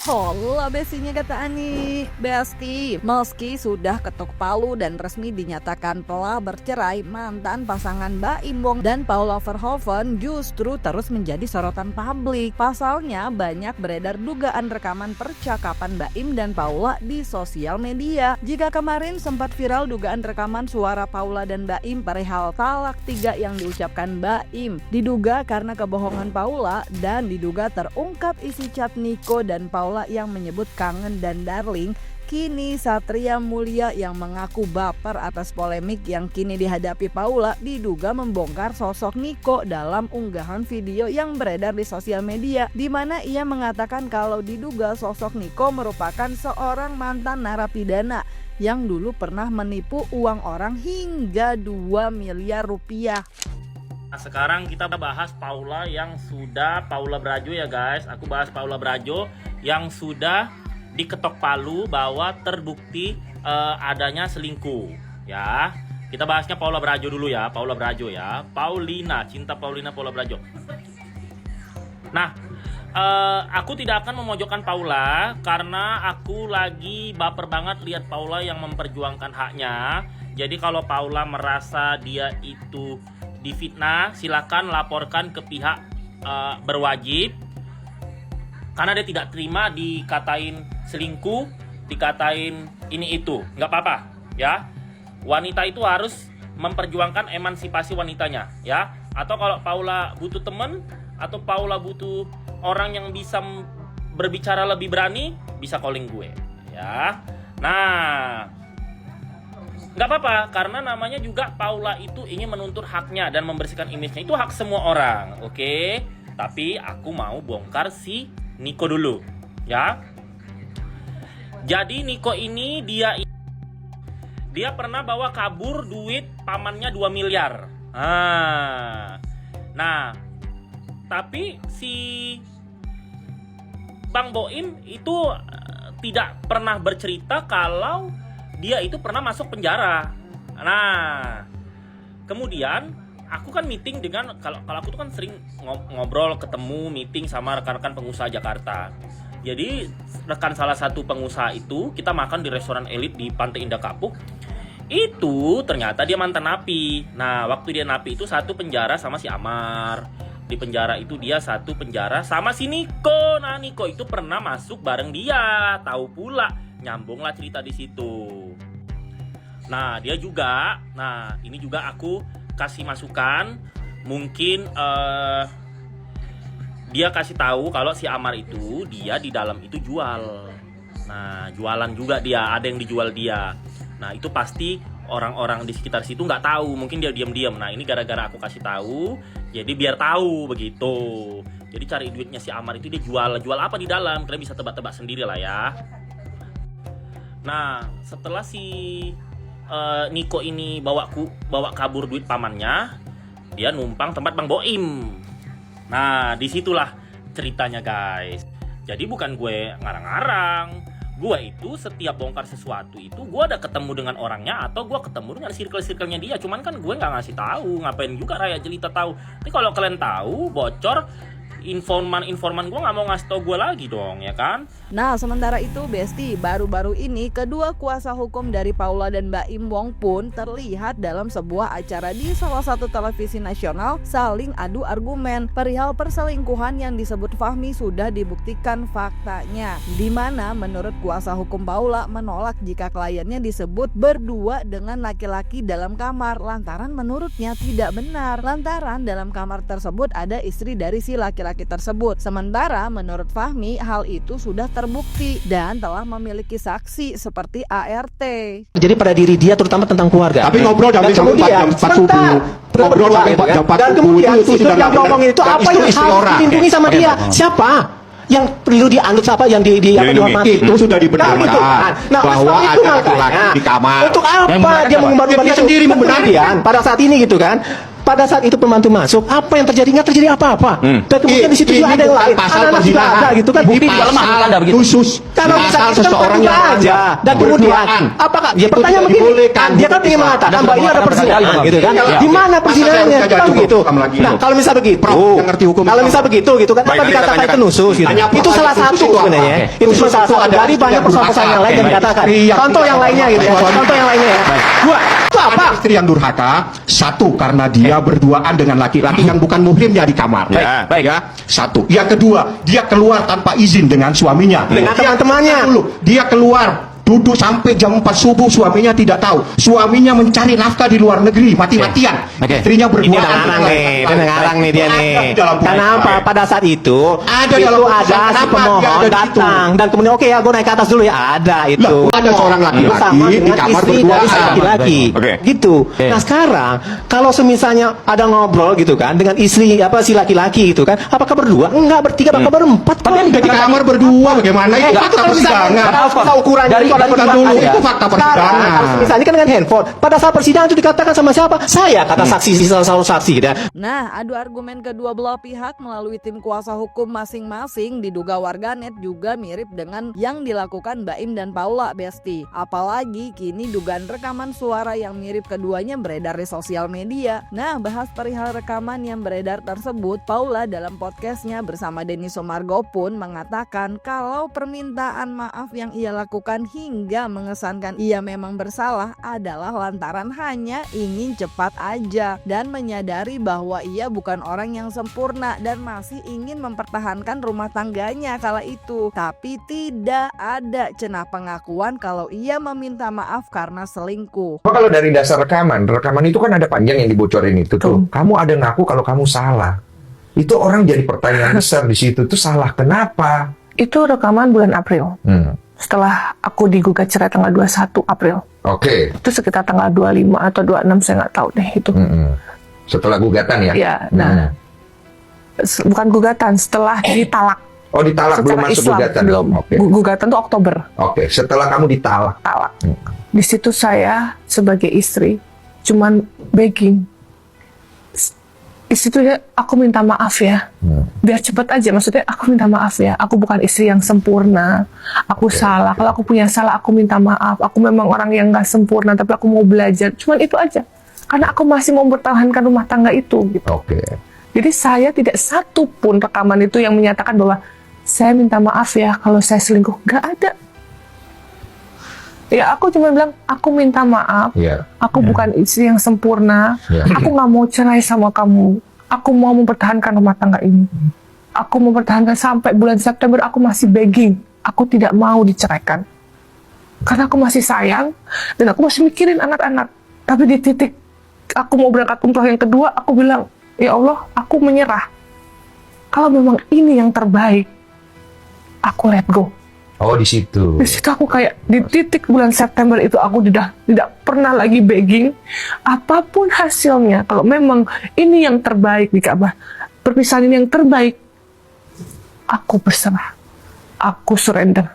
Hola besinya kata Ani. Besti, meski sudah ketuk palu dan resmi dinyatakan telah bercerai, mantan pasangan Baim Wong dan Paula Verhoeven justru terus menjadi sorotan publik. Pasalnya banyak beredar dugaan rekaman percakapan Baim dan Paula di sosial media. Jika kemarin sempat viral dugaan rekaman suara Paula dan Baim perihal talak 3 yang diucapkan Baim, diduga karena kebohongan Paula dan diduga terungkap isi chat Niko dan Paula yang menyebut kangen dan darling. Kini Satria Mulia yang mengaku baper atas polemik yang kini dihadapi Paula diduga membongkar sosok Niko dalam unggahan video yang beredar di sosial media, di mana ia mengatakan kalau diduga sosok Niko merupakan seorang mantan narapidana yang dulu pernah menipu uang orang hingga 2 miliar rupiah. Nah, sekarang kita bahas Paula Brajo ya guys. Aku bahas Paula Brajo yang sudah diketok palu bahwa terbukti adanya selingkuh ya. Kita bahasnya Paula Brajo dulu ya, Paula Brajo ya. Cinta Paulina Paula Brajo. Nah, aku tidak akan memojokkan Paula karena aku lagi baper banget lihat Paula yang memperjuangkan haknya. Jadi kalau Paula merasa dia itu difitnah, silakan laporkan ke pihak berwajib, karena dia tidak terima dikatain selingkuh, dikatain ini itu, nggak apa-apa ya. Wanita itu harus memperjuangkan emansipasi wanitanya ya. Atau kalau Paula butuh teman atau Paula butuh orang yang bisa berbicara lebih berani, bisa calling gue ya. Nah, nggak apa-apa, karena namanya juga Paula itu ingin menuntut haknya dan membersihkan image-nya. Itu hak semua orang, oke? Tapi aku mau bongkar si Niko dulu, ya. Jadi Niko ini dia pernah bawa kabur duit pamannya 2 miliar. Nah, tapi si Bang Boim itu tidak pernah bercerita kalau dia itu pernah masuk penjara. Nah, kemudian aku kan meeting dengan kalau aku tuh kan sering ngobrol, ketemu, meeting sama rekan-rekan pengusaha Jakarta. Jadi rekan salah satu pengusaha itu kita makan di restoran elit di Pantai Indah Kapuk. Itu ternyata dia mantan napi. Nah, waktu dia napi itu satu penjara sama si Amar. Di penjara itu dia satu penjara sama si Niko. Nah, Niko itu pernah masuk bareng dia, tahu pula. Nyambunglah cerita di situ. Nah, ini juga aku kasih masukan. Mungkin dia kasih tahu kalau si Amar itu dia di dalam itu jual. Nah, jualan juga dia, ada yang dijual dia. Nah, itu pasti orang-orang di sekitar situ nggak tahu, mungkin dia diam-diam. Nah, ini gara-gara aku kasih tahu, jadi biar tahu begitu. Jadi cari duitnya si Amar itu dia jual apa di dalam, kalian bisa tebak-tebak sendiri lah ya. Nah, setelah si Niko ini bawa kabur duit pamannya, dia numpang tempat Bang Boim. Nah, disitulah ceritanya guys. Jadi bukan gue ngarang-ngarang. Gue itu setiap bongkar sesuatu itu gue ada ketemu dengan orangnya atau gue ketemu dengan circle-circle-nya dia. Cuman kan gue nggak ngasih tahu, ngapain juga rakyat jelita tahu. Tapi kalau kalian tahu, bocor, informan gue nggak mau ngasih tau gue lagi dong, ya kan? Nah, sementara itu Besti, baru-baru ini kedua kuasa hukum dari Paula dan Baim Wong pun terlihat dalam sebuah acara di salah satu televisi nasional saling adu argumen perihal perselingkuhan yang disebut Fahmi sudah dibuktikan faktanya, di mana menurut kuasa hukum Paula menolak jika kliennya disebut berdua dengan laki-laki dalam kamar lantaran menurutnya tidak benar, lantaran dalam kamar tersebut ada istri dari si laki-laki tersebut. Sementara menurut Fahmi hal itu sudah terbukti dan telah memiliki saksi seperti ART. Jadi pada diri dia terutama tentang keluarga. Tapi ngobrol sampai jam 4 subuh. Ngobrol sampai jam 4 dan kemudian itu yang ngomong itu apa yang harus dilindungi sama dia? Siapa? Yang perlu dianut siapa yang dihormati itu sudah dibenarkan bahwa ada laki-laki di kamar. Untuk apa dia mengumbar-umbar dia sendiri membenarkan pada saat ini gitu kan? pada saat itu pembantu masuk, apa yang terjadi? Nggak terjadi apa-apa. Dan kemudian di situ juga ada yang lain. Pasal Anak-anak juga ada gitu kan. Bukti Pasal lemah Anda begitu. Khusus. kalau bisa Pasal kita seseorang buka yang aja. Dan kemudian apakah pertanyaan begini? Dia kan ingin mengatakan bahwa ini ada perzinahan gitu kan. Di mana perzinahannya? Kan begitu. Nah, kalau misal begitu, kalau misal begitu gitu kan, apa dikatakan itu nusus gitu. Itu salah satu sebenarnya. Itu salah satu dari banyak persoalan yang lain yang dikatakan. Contoh yang lainnya gitu ya. Contoh yang lainnya ya. Dua, itu apa? Istri yang durhaka, satu karena dia berduaan dengan laki-laki yang bukan muhrimnya di kamar. Baik. Ya, satu. Yang kedua, dia keluar tanpa izin dengan suaminya. Dengan teman-temannya. Dia keluar duduk sampai jam 4 subuh, suaminya tidak tahu. Suaminya mencari nafkah di luar negeri, mati-matian. Istrinya berduaan. Ngarang nih dia nih. Dalam Kenapa pada saat itu Ada itu dalam ada putusan. si Kenapa pemohon dia ada di datang dan kemudian oke ya gue naik ke atas dulu ya, ada itu. Lah, ada seorang laki-laki bersama di dengan kamar istri berduaan. dari si laki-laki. Oke. Gitu. Nah, sekarang kalau semisalnya ada ngobrol gitu kan dengan istri si laki-laki gitu kan, apakah berdua? Enggak, bertiga, bahkan berempat. Tapi di kamar berdua bagaimana? Itu Itu fakta kan persidangan. bisa ukurannya Dari- itu ada dari dulu. aja. Itu fakta Sekarang, persidangan. harus misalnya kan dengan handphone. Pada saat persidangan itu dikatakan sama siapa? Saya, kata saksi, salah satu saksi. Dan Nah, adu argumen kedua belah pihak melalui tim kuasa hukum masing-masing diduga warganet juga mirip dengan yang dilakukan Baim dan Paula, Besti. Apalagi kini dugaan rekaman suara yang mirip keduanya beredar di sosial media. Nah, bahas perihal rekaman yang beredar tersebut, Paula dalam podcastnya bersama Denny Sumargo pun mengatakan kalau permintaan maaf yang ia lakukan hingga mengesankan ia memang bersalah adalah lantaran hanya ingin cepat aja dan menyadari bahwa ia bukan orang yang sempurna dan masih ingin mempertahankan rumah tangganya kala itu. Tapi tidak ada cenah pengakuan kalau ia meminta maaf karena selingkuh. Kalau dari dasar rekaman itu kan ada panjang yang dibocorin itu tuh. Kamu ada ngaku kalau kamu salah. Itu orang jadi pertanyaan besar di situ tuh, salah kenapa? Itu rekaman bulan April. Setelah aku digugat cerai tanggal 21 April. Oke. Itu sekitar tanggal 25 atau 26, saya nggak tahu deh itu. Setelah gugatan ya? Ya, nah. Bukan gugatan, setelah ditalak. Oh, ditalak belum Secara masuk Islam, gugatan? belum. Oke. Gugatan tuh Oktober. Oke, setelah kamu ditalak. Talak. Di situ saya sebagai istri cuman begging. Di situ ya, aku minta maaf ya. Biar cepet aja, maksudnya aku minta maaf ya. Aku bukan istri yang sempurna. Aku salah. Kalau aku punya salah, aku minta maaf. Aku memang orang yang gak sempurna, tapi aku mau belajar. Cuman itu aja. Karena aku masih mau mempertahankan rumah tangga itu. Gitu. Oke. Jadi saya tidak satu pun rekaman itu yang menyatakan bahwa saya minta maaf ya kalau saya selingkuh. Gak ada. Ya aku cuma bilang, aku minta maaf. Iya. Aku bukan istri yang sempurna. Aku gak mau cerai sama kamu. Aku mau mempertahankan rumah tangga ini. Aku mempertahankan sampai bulan September. Aku masih begging. Aku tidak mau diceraikan. Karena aku masih sayang. Dan aku masih mikirin anak-anak. Tapi di titik aku mau berangkat umroh yang kedua, aku bilang, ya Allah, aku menyerah. Kalau memang ini yang terbaik, aku let go. Oh, di situ. Di situ aku kayak di titik bulan September itu aku tidak pernah lagi begging. Apapun hasilnya, kalau memang ini yang terbaik di Ka'bah, perpisahan ini yang terbaik, aku berserah. Aku surrender.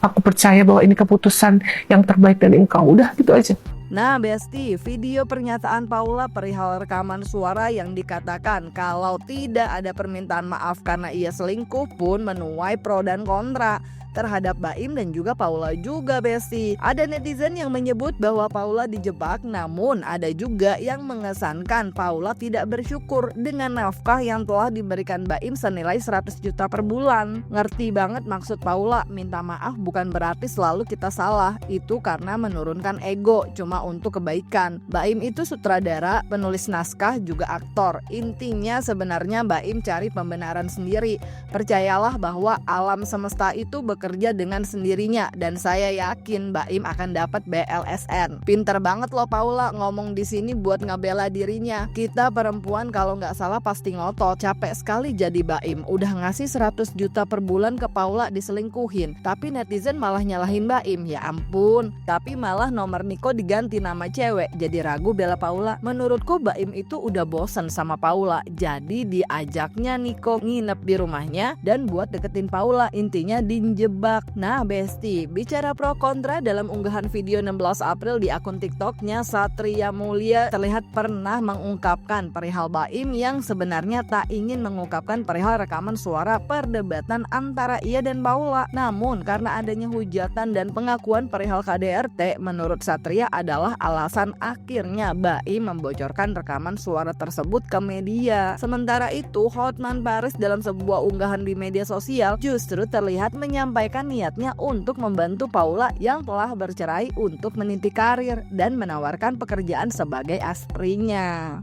Aku percaya bahwa ini keputusan yang terbaik dari engkau. Udah, gitu aja. Nah, Besti, video pernyataan Paula perihal rekaman suara yang dikatakan kalau tidak ada permintaan maaf karena ia selingkuh pun menuai pro dan kontra terhadap Baim dan juga Paula juga, Besti. Ada netizen yang menyebut bahwa Paula dijebak, namun ada juga yang mengesankan Paula tidak bersyukur dengan nafkah yang telah diberikan Baim senilai 100 juta per bulan. Ngerti banget maksud Paula, minta maaf bukan berarti selalu kita salah, itu karena menurunkan ego, cuma untuk kebaikan. Baim itu sutradara, penulis naskah, juga aktor. Intinya sebenarnya Baim cari pembenaran sendiri. Percayalah bahwa alam semesta itu bekerja dengan sendirinya dan saya yakin Baim akan dapat BLSN. Pinter banget loh Paula ngomong di sini buat ngebela dirinya. Kita perempuan kalau nggak salah pasti ngotot. Capek sekali jadi Baim. Udah ngasih 100 juta per bulan ke Paula diselingkuhin. Tapi netizen malah nyalahin Baim. Ya ampun. Tapi malah nomor Niko diganti nama cewek. Jadi ragu bela Paula. Menurutku Baim itu udah bosen sama Paula. Jadi diajaknya Niko nginep di rumahnya dan buat deketin Paula. Intinya dijebak terjebak. Nah Besti, bicara pro kontra dalam unggahan video 16 April di akun TikToknya, Satria Mulia terlihat pernah mengungkapkan perihal Baim yang sebenarnya tak ingin mengungkapkan perihal rekaman suara perdebatan antara ia dan Paula. Namun karena adanya hujatan dan pengakuan perihal KDRT, menurut Satria adalah alasan akhirnya Baim membocorkan rekaman suara tersebut ke media. Sementara itu, Hotman Paris dalam sebuah unggahan di media sosial justru terlihat menyampaikan niatnya untuk membantu Paula yang telah bercerai untuk meniti karir dan menawarkan pekerjaan sebagai asprinya.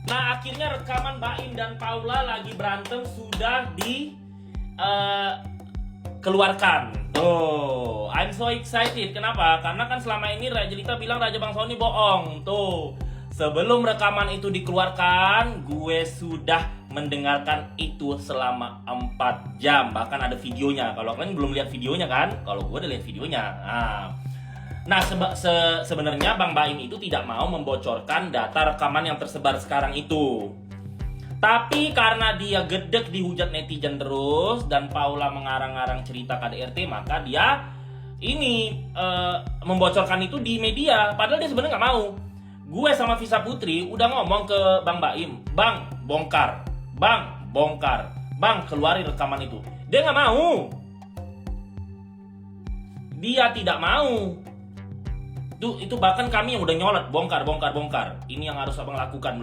Nah, akhirnya rekaman Baim dan Paula lagi berantem sudah keluarkan. Tuh, I'm so excited. Kenapa? Karena kan selama ini Raja Lita bilang Raja Bang Sony bohong. Tuh, sebelum rekaman itu dikeluarkan, gue sudah mendengarkan itu selama 4 jam. Bahkan ada videonya. Kalau kalian belum lihat videonya kan? Kalau gue udah lihat videonya. Nah, sebenarnya Bang Baim itu tidak mau membocorkan data rekaman yang tersebar sekarang itu. Tapi karena dia gedek dihujat netizen terus dan Paula mengarang-arang cerita KDRT, maka dia membocorkan itu di media. Padahal dia sebenarnya nggak mau. Gue sama Visa Putri udah ngomong ke Bang Baim, Bang, bongkar. Bang, bongkar. Bang, keluarin rekaman itu. Dia nggak mau. Dia tidak mau. Itu bahkan kami yang udah nyolot, bongkar. Ini yang harus abang lakukan.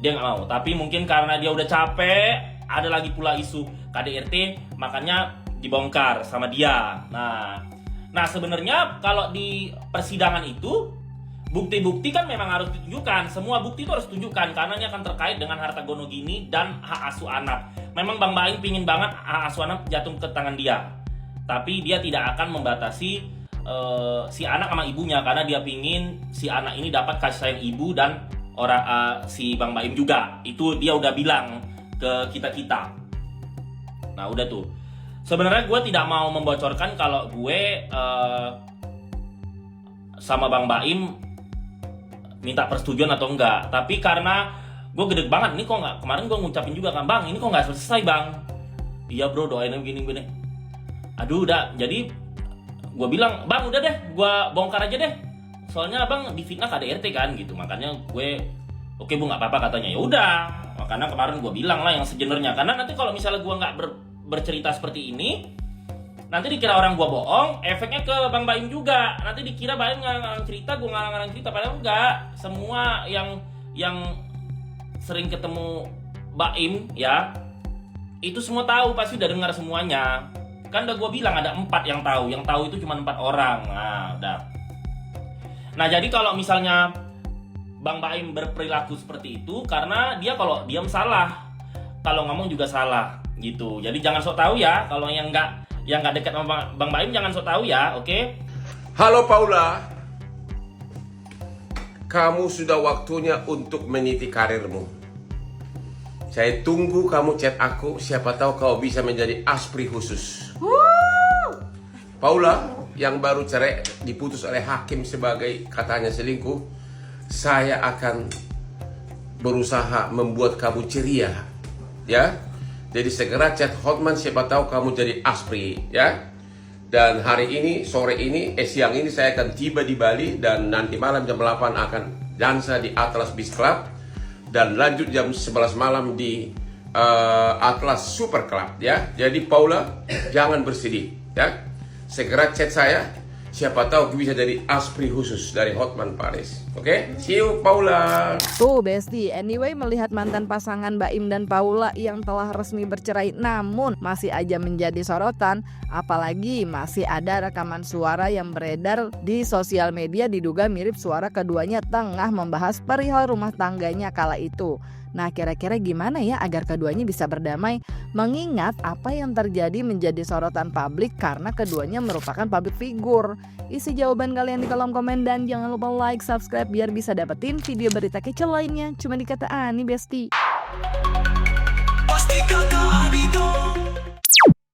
Dia nggak mau. Tapi mungkin karena dia udah capek, ada lagi pula isu KDRT, makanya dibongkar sama dia. Nah sebenarnya kalau di persidangan itu bukti-bukti kan memang harus ditunjukkan. Semua bukti itu harus ditunjukkan karena ini akan terkait dengan harta gono gini dan hak asuh anak. Memang Bang Baim pingin banget hak asuh anak jatuh ke tangan dia. Tapi dia tidak akan membatasi si anak sama ibunya karena dia pingin si anak ini dapat kasih sayang ibu dan si Bang Baim juga. Itu dia udah bilang ke kita. Nah udah tuh. Sebenarnya gue tidak mau membocorkan kalau gue sama Bang Baim minta persetujuan atau enggak. Tapi karena gue gede banget, ini kok nggak, kemarin gue ngucapin juga kan, Bang ini kok nggak selesai Bang. Iya bro, doain begini. Aduh udah, jadi gue bilang, Bang udah deh, gue bongkar aja deh. Soalnya Abang difitnah KDRT kan gitu, makanya gue oke Bu nggak apa-apa katanya. Ya udah, makanya kemarin gue bilang lah yang sebenarnya. Karena nanti kalau misalnya gue nggak bercerita seperti ini, nanti dikira orang gue bohong, efeknya ke Bang Baim juga. Nanti dikira Baim ngarang cerita, gue ngarang cerita, padahal enggak. Semua yang sering ketemu Baim ya, itu semua tahu, pasti udah dengar semuanya. Kan udah gue bilang ada 4 yang tahu itu cuma 4 orang. Nah udah. Nah jadi kalau misalnya Bang Baim berperilaku seperti itu, karena dia kalau diam salah, kalau ngomong juga salah gitu. Jadi jangan sok tahu ya, kalau yang nggak dekat sama Bang Baim jangan sok tahu ya, oke? Halo Paula, kamu sudah waktunya untuk meniti karirmu. Saya tunggu kamu chat aku, siapa tahu kau bisa menjadi aspri khusus. Paula, yang baru cerai diputus oleh hakim sebagai katanya selingkuh, saya akan berusaha membuat kamu ceria, ya. Jadi segera chat Hotman, siapa tahu kamu jadi aspri, ya. Dan hari ini, siang ini saya akan tiba di Bali dan nanti malam jam 8 akan dansa di Atlas Beach Club dan lanjut jam 11 malam di Atlas Super Club, ya. Jadi Paula, jangan bersedih, ya. Segera chat saya, siapa tahu bisa jadi aspri khusus dari Hotman Paris. Oke? See you Paula. Tuh Besti, anyway melihat mantan pasangan Baim dan Paula yang telah resmi bercerai namun masih aja menjadi sorotan, apalagi masih ada rekaman suara yang beredar di sosial media diduga mirip suara keduanya tengah membahas perihal rumah tangganya kala itu. Nah kira-kira gimana ya agar keduanya bisa berdamai, mengingat apa yang terjadi menjadi sorotan publik karena keduanya merupakan public figure. Isi jawaban kalian di kolom komen dan jangan lupa like, subscribe biar bisa dapetin video berita kece lainnya cuma di Kata Ani Besti.